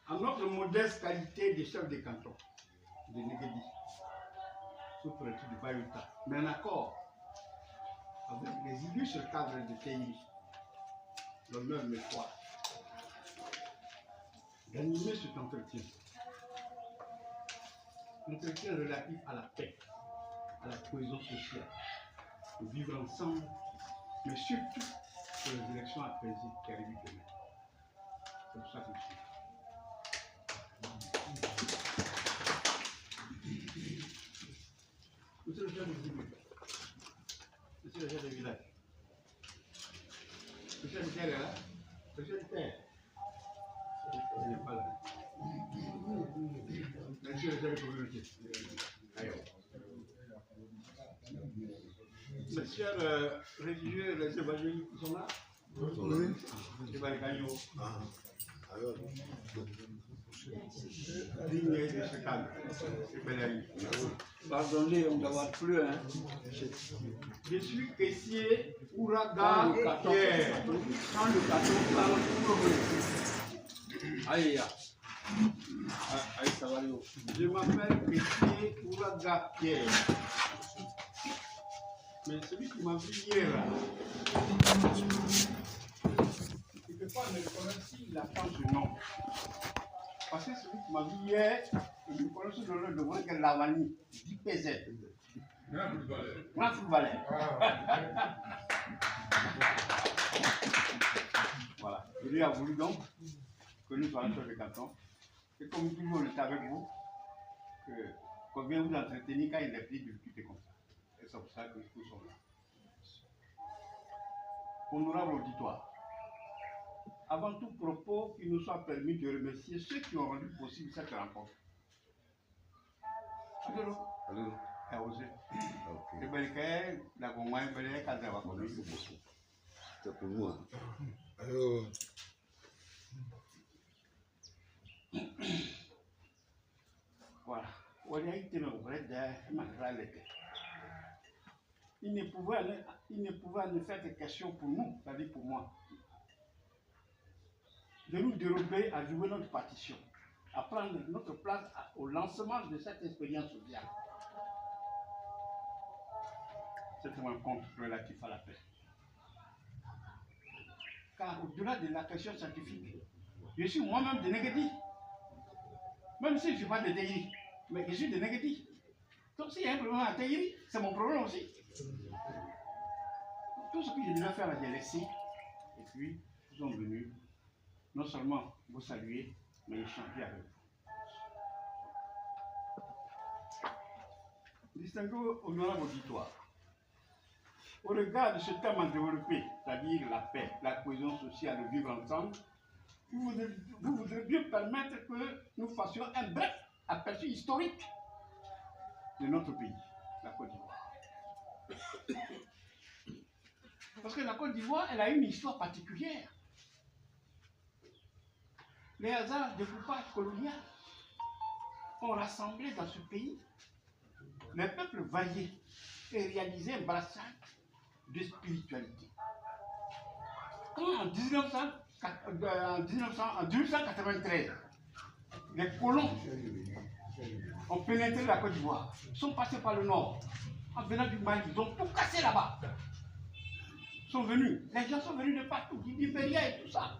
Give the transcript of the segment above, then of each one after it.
En notre modeste qualité de chef de canton de Negedi, sous-préfet du Bayuta, mais en accord avec les illustres cadres de TI, l'honneur me croit d'animer cet entretien. Entretien relatif à la paix, à la cohésion sociale, au vivre ensemble, mais surtout pour les élections apaisées qui arrivent demain. C'est pour ça que je suis. Monsieur le chef de village, monsieur le chef de village, monsieur le terre est là, monsieur le terre, il n'est pas là. Monsieur le chef de communauté, monsieur le religieux, les évangéliques qui sont là. Oui. Les Balkanyos. Digne de ce cadre. Pardonnez, on ne va plus. Hein. Je suis caissier Ouragan Pierre. Quand le carton parle, tout le monde. Aïe, aïe, ça va aller. Je m'appelle caissier Ouragan Pierre. Mais celui qui m'a vu hier là, quelquefois ne connaît si il attend ce nom. Parce que celui qui m'a vu hier, il me connaît sous le nom de Wenge Lavani, d'IPZ. Grand footballeur. Voilà. Je lui ai voulu donc que nous soyons sur le canton. Et comme toujours on est avec vous, qu'on vient vous entretenir quand il est pris de discuter comme ça. Et c'est pour ça que nous sommes là. Honorable auditoire, avant tout propos, il nous soit permis de remercier ceux qui ont rendu possible cette rencontre. Allô? Allô? C'est pour moi. Voilà. Il ne pouvait en faire que question pour nous, c'est-à-dire pour moi, de nous dérober à jouer notre partition, à prendre notre place au lancement de cette expérience sociale. C'est un rencontre relatif à la paix. Car au-delà de la question scientifique, je suis moi-même de Negedi. Même si je ne suis pas de Teiri, mais je suis de Negedi. Donc s'il y a un problème à Teiri, c'est mon problème aussi. Tout ce que je devais faire, j'ai laissé. Et puis, nous sommes venus, non seulement vous saluer, mais échanger avec vous. Distingué honorable auditoire, au regard de ce thème à développer, c'est-à-dire la paix, la cohésion sociale, le vivre ensemble, vous voudrez bien permettre que nous fassions un bref aperçu historique de notre pays, la Côte d'Ivoire. Parce que la Côte d'Ivoire, elle a une histoire particulière. Les hasards de coupage colonial ont rassemblé dans ce pays les peuples variés et réalisé un brassage de spiritualité. Quand en 1893, les colons ont pénétré la Côte d'Ivoire, sont passés par le nord, en venant du Mali, ils ont tout cassé là-bas. Sont venus, les gens sont venus de partout, du Libéria et tout ça.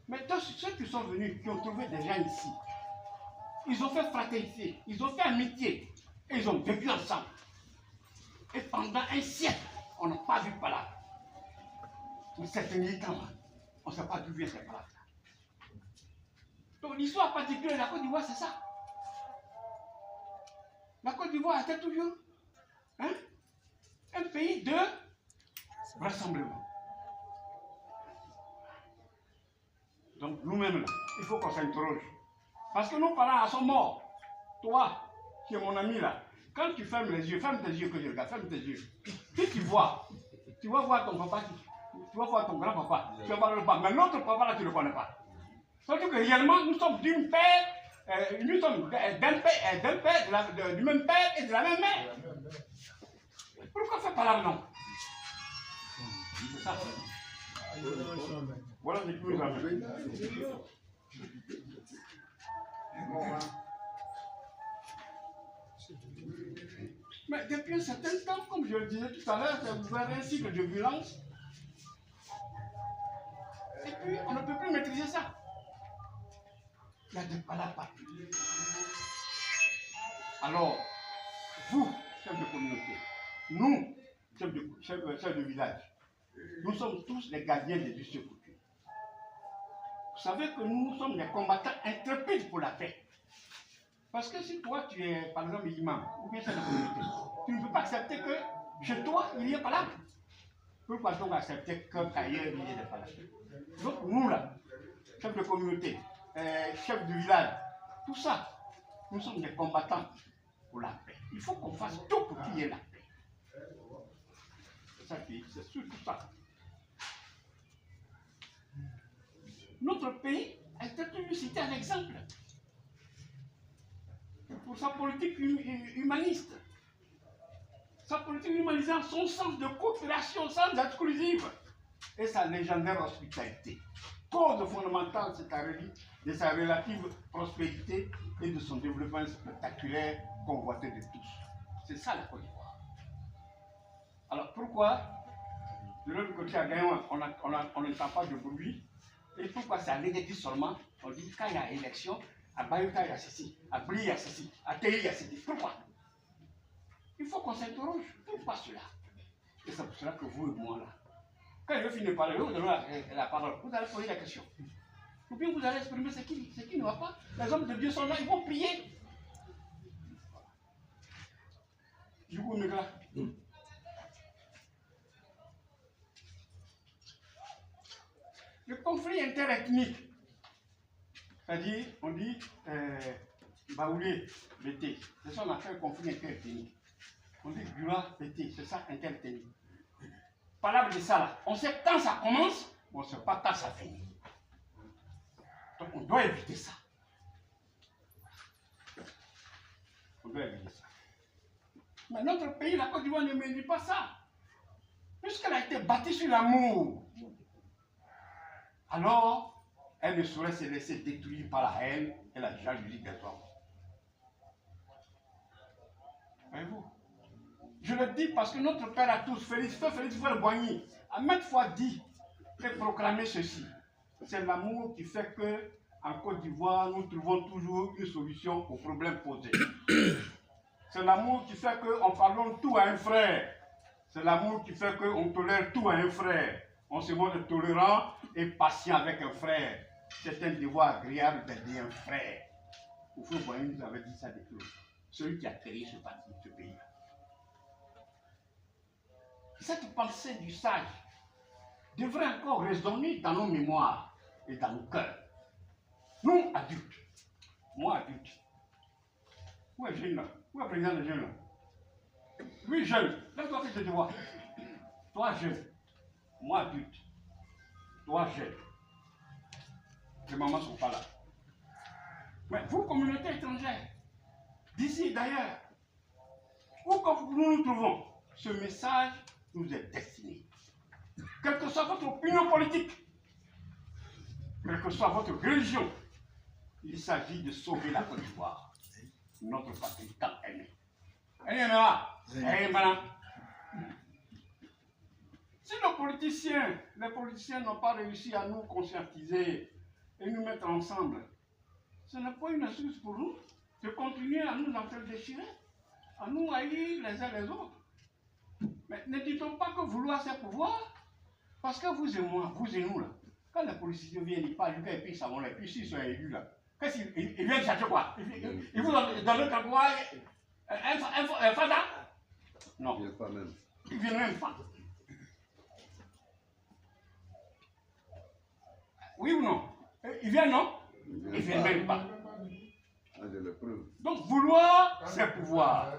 Mais tous ceux qui sont venus, qui ont trouvé des gens ici, ils ont fait fraternité, ils ont fait amitié, et ils ont vécu ensemble. Et pendant un siècle, on n'a pas vu par là. Mais ces derniers temps, on ne sait pas d'où vient cette palabre. Donc l'histoire particulière de la Côte d'Ivoire, c'est ça. La Côte d'Ivoire était toujours un pays de rassemblement. Donc nous-mêmes, là, il faut qu'on s'interroge. Parce que nos parents sont morts. Toi, qui es mon ami là, quand tu fermes les yeux, ferme tes yeux que je regarde, ferme tes yeux. Si tu vas voir ton papa, tu vas voir ton grand-papa, tu vas voir le papa. Mais notre papa là, tu ne le connais pas. Surtout que réellement, nous sommes d'une père, nous sommes du même père et de la même mère. Pourquoi faire par là non? ça. Voilà ce que nous avons. Mais depuis un certain temps, comme je le disais tout à l'heure, ça a ouvert un cycle de violence. Et puis, on ne peut plus maîtriser ça. Il y a des palabres partout. Alors, vous, chefs de communauté, nous, chefs de village, nous sommes tous les gardiens des us et coutumes. Vous savez que nous sommes des combattants intrépides pour la paix. Parce que si toi, tu es, par exemple, imam, ou bien chef de communauté, tu ne peux pas accepter que chez toi, il y ait palabre. Pourquoi donc accepter qu'ailleurs, il y ait des palabres? Donc, nous, là, chefs de communauté, chefs de village, tout ça, nous sommes des combattants pour la paix. Il faut qu'on fasse tout pour qu'il y ait la paix. C'est ça qui, c'est surtout ça. Notre pays a été toujours cité un exemple pour sa politique humaniste, sa politique humanisante, son sens de coopération sans exclusive et sa légendaire hospitalité. Cause fondamentale de sa relative prospérité et de son développement spectaculaire convoité de tous. C'est ça la Côte d'Ivoire. Alors pourquoi de l'autre côté à Gaïwan, on n'entend pas de bruit? Et pourquoi c'est à négatif seulement? On dit quand il y a élection, à Bayouta il y a ceci, à Bli il y a ceci, à Théi il y a ceci. Pourquoi? Il faut qu'on s'interroge. Pourquoi cela? Et c'est pour cela que vous et moi là, quand je finis de parler, vous donnez la parole, vous allez poser la question. Ou bien vous allez exprimer ce qui ne va pas. Les hommes de Dieu sont là, ils vont prier. Du coup, mes gars, le conflit interethnique, c'est-à-dire, on dit Baoulé, Bété, c'est ça qu'on appelle conflit interethnique. On dit Gura, Bété, c'est ça interethnique. Parle de ça là, on sait quand ça commence, mais on ne sait pas quand ça finit. Donc on doit éviter ça. On doit éviter ça. Mais notre pays, la Côte d'Ivoire, ne me dit pas ça. Puisqu'elle a été bâtie sur l'amour, alors elle ne saurait se laisser détruire par la haine et la jalousie des hommes. Voyez-vous? Je le dis parce que notre père à tous, Félix Boigny, a maintes fois dit et proclamé ceci. C'est l'amour qui fait que, en Côte d'Ivoire, nous trouvons toujours une solution aux problèmes posés. C'est l'amour qui fait qu'on pardonne tout à un frère. C'est l'amour qui fait qu'on tolère tout à un frère. On se montre tolérant et patient avec un frère. C'est un devoir agréable d'aider un frère. Oufou Boigny nous avait dit ça depuis longtemps. Celui qui a créé ce pays-là. Cette pensée du sage devrait encore résonner dans nos mémoires et dans nos cœurs. Nous, adultes, moi, adulte, où est jeune là? Où est le président des jeunes là? Oui, jeune, lève-toi que je te vois. Toi, jeune, moi, adulte, toi, jeune. Les mamans ne sont pas là. Mais vous, communauté étrangère, d'ici d'ailleurs, où que nous nous trouvons, ce message nous est destiné. Quelle que soit votre opinion politique, quelle que soit votre religion, il s'agit de sauver la Côte d'Ivoire, notre patrie tant aimée. Si les politiciens n'ont pas réussi à nous conscientiser et nous mettre ensemble, ce n'est pas une excuse pour nous de continuer à nous entre-déchirer, à nous haïr les uns les autres. Mais ne dit-on pas que vouloir c'est pouvoir? Parce que vous et moi, vous et nous là, quand les politiciens viennent, ils parlent, et puis ils s'en vont là, et puis s'ils sont élus là, qu'est-ce qu'ils viennent chercher quoi? Ils vous donnent le quoi? Un fada? Non. Ils ne viennent même pas. Oui ou non? Ils viennent non? Ils ne viennent même pas. Donc vouloir, c'est pouvoir.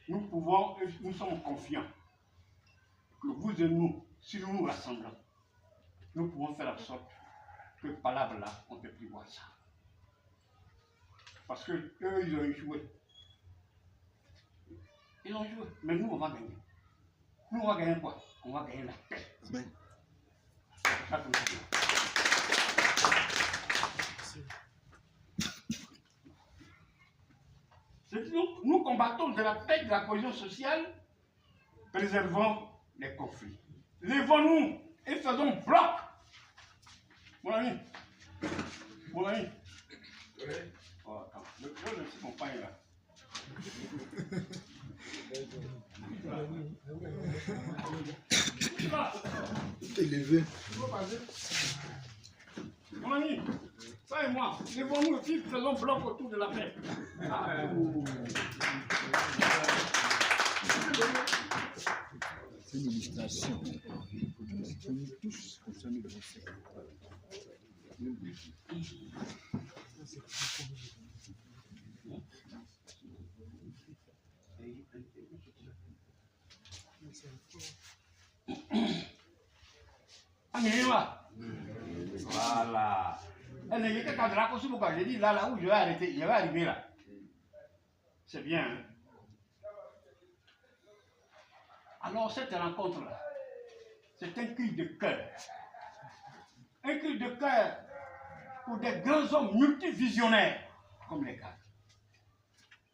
Nous sommes confiants que vous et nous, si nous nous rassemblons, nous pouvons faire en sorte que palabre là, on ne peut plus voir ça. Parce que eux, ils ont échoué. Ils ont joué, mais nous, on va gagner. Nous, on va gagner quoi? On va gagner la paix. Amen. Nous combattons de la paix, de la cohésion sociale, préservant les conflits. Lèvons-nous et faisons bloc. Mon ami. Mon ami. Oh, attends. Le petit compagne là. T'es levé. Mon ami, ça et moi, lèvons-nous et puis faisons bloc autour de la paix. C'est une illustration. Nous tous, comme ça, nous devons faire. Voilà. Elle n'est que quand la cause pourquoi j'ai dit là où je vais arrêter, je vais arriver là. C'est bien. Hein? Alors cette rencontre-là, c'est un cri de cœur. Un cri de cœur pour des grands hommes multivisionnaires comme les gars.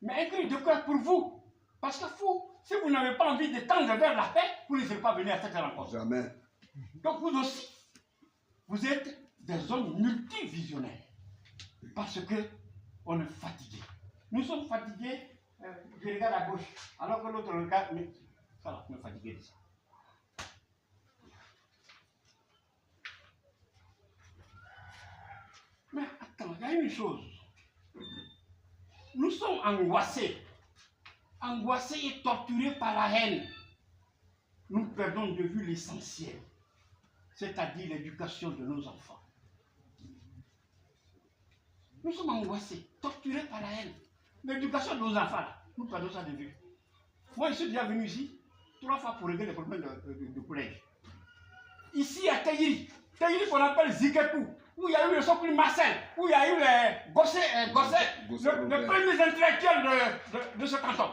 Mais un cri de cœur pour vous. Parce que vous, si vous n'avez pas envie de tendre vers la paix, vous ne serez pas venus à cette rencontre. Jamais. Donc vous aussi, vous êtes des hommes multivisionnaires. Parce que on est fatigué. Nous sommes fatigués, je regarde à gauche, alors que l'autre regarde, mais ça va, on est fatigué de ça. Mais attends, il y a une chose. Nous sommes angoissés et torturés par la haine. Nous perdons de vue l'essentiel, c'est-à-dire l'éducation de nos enfants. Nous sommes angoissés, torturés par la haine. L'éducation de nos enfants, là, nous perdons ça de vue. Moi, je suis déjà venu ici 3 fois pour régler les problèmes de collège. Ici, à Taïri qu'on appelle Zikekou, où il y a eu le Sokli Marcel, où il y a eu les Gossé, les premiers intellectuels de ce canton.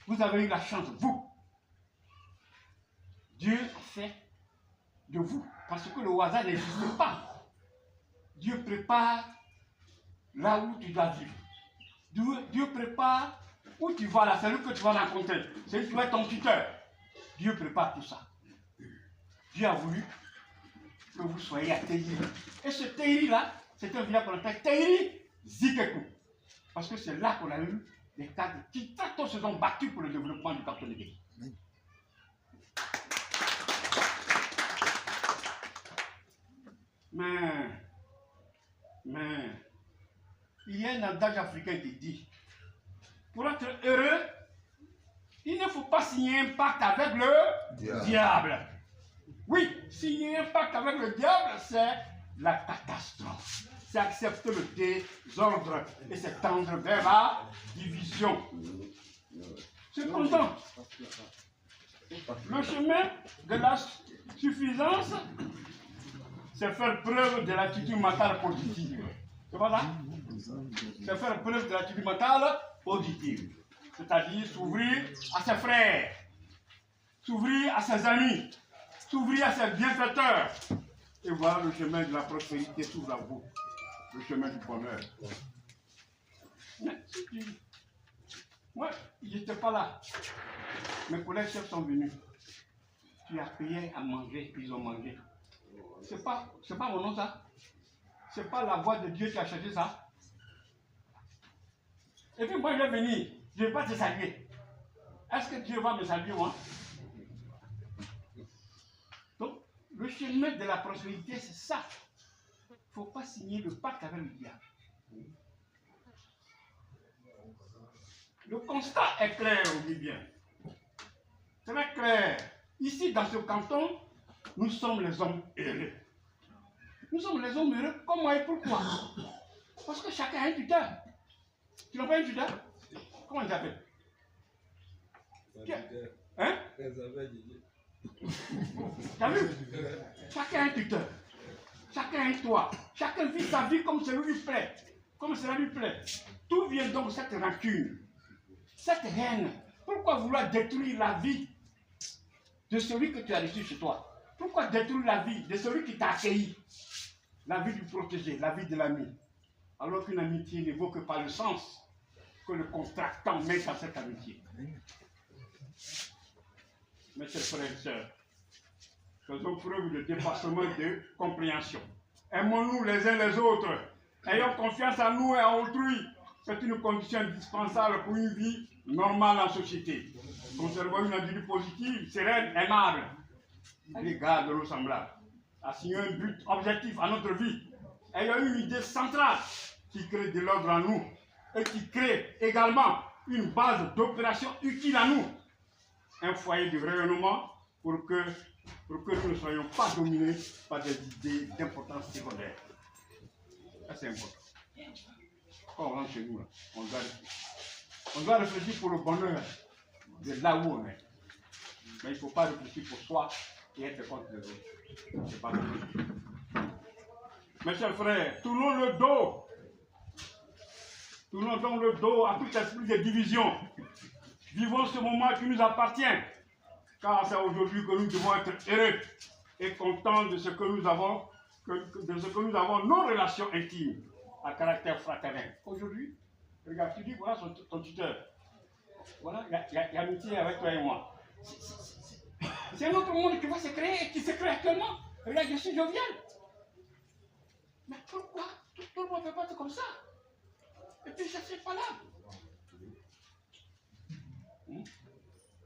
Vous avez eu la chance, vous. Dieu a fait de vous, parce que le hasard n'existe pas. Dieu prépare là où tu dois vivre. Dieu prépare où tu vas, la celui que tu vas rencontrer. C'est tu es ton tuteur. Dieu prépare tout ça. Dieu a voulu que vous soyez à Taïri. Et ce Taïri-là, c'est un village qu'on appelle Taïri Zikekou. Parce que c'est là qu'on a eu des cadres qui très tôt se sont battus pour le développement du canton de Guéry. Mais, il y a un adage africain qui dit, pour être heureux, il ne faut pas signer un pacte avec le diable. Oui, signer un pacte avec le diable, c'est la catastrophe. C'est accepter le désordre et c'est tendre vers la division. Cependant, le chemin de la suffisance, c'est faire preuve de l'attitude mentale positive. C'est pas ça? C'est faire preuve de l'attitude mentale positive. C'est-à-dire s'ouvrir à ses frères, s'ouvrir à ses amis, s'ouvrir à ses bienfaiteurs. Et voilà le chemin de la prospérité s'ouvre à vous. Le chemin du bonheur. Mais si tu... Moi, je n'étais pas là. Mes collègues chefs sont venus. Tu as payé à manger, ils ont mangé. C'est pas mon nom ça. C'est pas la voix de Dieu qui a cherché ça. Et puis moi je vais venir, je ne vais pas te saluer. Est-ce que Dieu va me saluer moi? Donc, le chemin de la prospérité, c'est ça. Il ne faut pas signer le pacte avec le diable. Le constat est clair, on dit bien. Très clair. Ici, dans ce canton, nous sommes les hommes heureux. Nous sommes les hommes heureux. Comment et pourquoi? Parce que chacun a un tuteur. Tu n'as pas un tuteur? Comment il s'appelle? Hein? T'as vu? Chacun a un tuteur. Chacun a un toit. Chacun vit sa vie comme cela lui plaît. Comme cela lui plaît. D'où vient donc cette rancune? Cette haine? Pourquoi vouloir détruire la vie de celui que tu as reçu chez toi. Pourquoi détruire la vie de celui qui t'a accueilli? La vie du protégé, la vie de l'ami. Alors qu'une amitié ne vaut que par le sens que le contractant met à cette amitié. Mes chers frères et sœurs, faisons preuve de dépassement et de compréhension. Aimons-nous les uns les autres. Ayons confiance en nous et en autrui. C'est une condition indispensable pour une vie normale en société. Conservons une attitude positive, sereine, aimable à l'égard de nos semblables. Assignons un but objectif à notre vie. Ayons une idée centrale qui crée de l'ordre en nous et qui crée également une base d'opération utile à nous. Un foyer de rayonnement pour que nous ne soyons pas dominés par des idées d'importance secondaire. Ça, c'est important. Quand on rentre chez nous, là, on doit réfléchir pour le bonheur de là où on est. Mais il ne faut pas réfléchir pour soi et être contre les autres. C'est pas possible. Mes chers frères, tournons le dos. Tournons donc le dos à tout esprit de division. Vivons ce moment qui nous appartient. Car c'est aujourd'hui que nous devons être heureux et contents de ce que nous avons, nos relations intimes à caractère fraternel. Aujourd'hui, regarde, tu dis, voilà ton tuteur. Voilà, il y a amitié avec toi et moi. C'est un autre monde qui va se créer et qui se crée actuellement. Regarde, je suis jovial. Mais pourquoi tout le monde ne fait pas comme ça? Et puis, je ne suis pas là.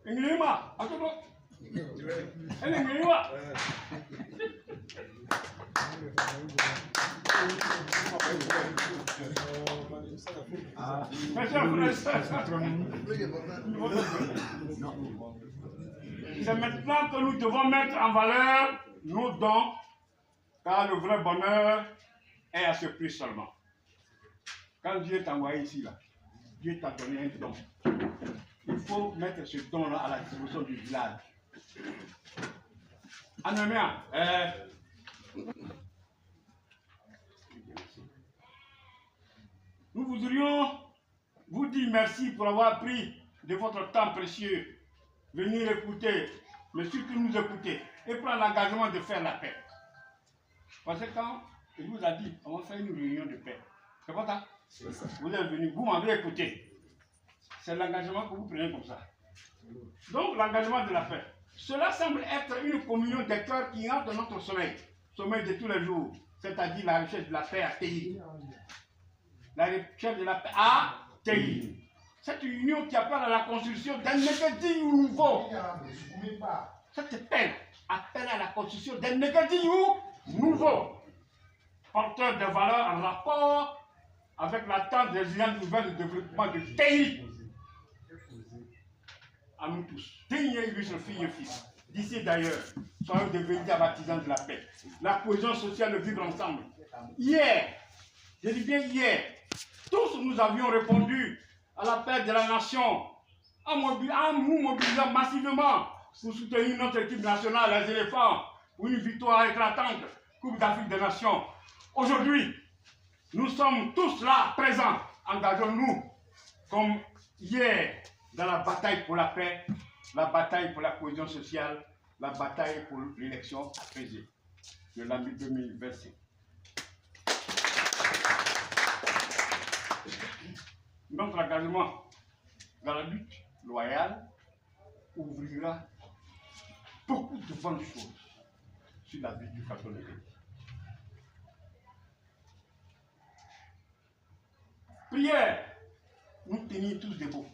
Ingléma, attends. Elle est Ingléma. C'est maintenant que nous devons mettre en valeur nos dons, car le vrai bonheur est à ce prix seulement. Quand Dieu t'a envoyé ici, là, Dieu t'a donné un don. Il faut mettre ce don-là à la disposition du village. Anémia, nous voudrions vous dire merci pour avoir pris de votre temps précieux, venir écouter, mais surtout nous écouter, et prendre l'engagement de faire la paix. Parce que quand il vous a dit, on va faire une réunion de paix, c'est pas ça? Vous êtes venus, vous m'avez écouté. C'est l'engagement que vous prenez comme ça. Donc, l'engagement de la paix. Cela semble être une communion des cœurs qui entre dans notre sommeil de tous les jours, c'est-à-dire la recherche de la paix à TI. La recherche de la paix à TI. Cette union qui appelle à la construction d'un Negedi nouveau. Cette paix appelle à la construction d'un Negedi nouveau, porteur de valeurs en rapport avec l'attente des liens nouvelles de développement de TI. À nous tous, dignes et illustres filles et fils, d'ici d'ailleurs, soyons devenus des baptisants de la paix, la cohésion sociale, le vivre ensemble. Hier, je dis bien hier, tous nous avions répondu à l'appel de la nation en nous mobilisant massivement pour soutenir notre équipe nationale, les éléphants, pour une victoire éclatante, Coupe d'Afrique des Nations. Aujourd'hui, nous sommes tous là, présents. Engageons-nous comme hier dans la bataille pour la paix, la bataille pour la cohésion sociale, la bataille pour l'élection apaisée de l'année 2025. Notre engagement dans la lutte loyale ouvrira beaucoup de bonnes choses sur la vie du catholique. Prière, nous tenir tous debout.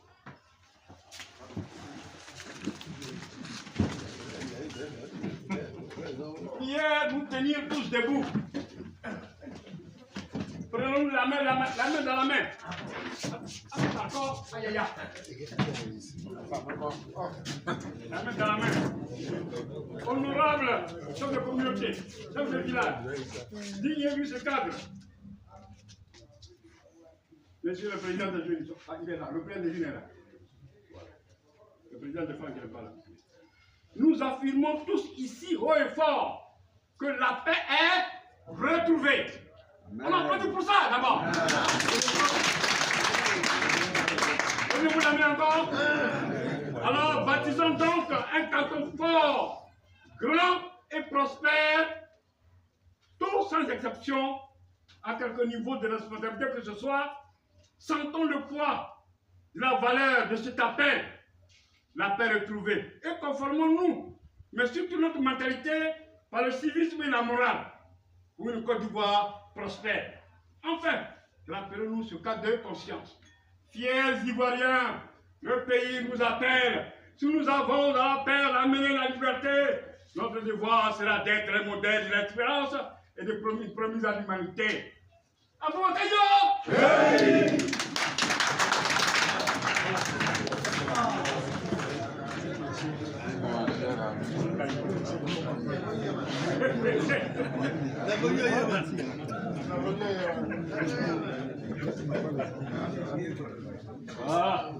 Prière, nous tenir tous debout. Prenons la main dans la main. D'accord, aïe aïe aïe. La main dans la main. Honorable chef de communauté, chef de village, digne élu ce cadre. Monsieur le président de Jeunes, il est là, le président de Jeunes est là. Le président de France n'est pas là. Nous affirmons tous ici, haut et fort, que la paix est retrouvée. Amen. On applaudit pour ça d'abord. Donnez-vous la main encore. Alors, baptisons donc un canton fort, grand et prospère, tous sans exception, à quelque niveau de responsabilité que ce soit, sentons le poids de la valeur de cet appel, la paix retrouvée, et conformons-nous, mais surtout notre mentalité, par le civisme et la morale, pour une Côte d'Ivoire prospère. Enfin, rappelons-nous ce cas de conscience. Fiers Ivoiriens, le pays nous appelle. Si nous avons la paix à amener la liberté, notre devoir sera d'être un modèle de l'espérance et de promise à l'humanité. À vous, hey! Ah.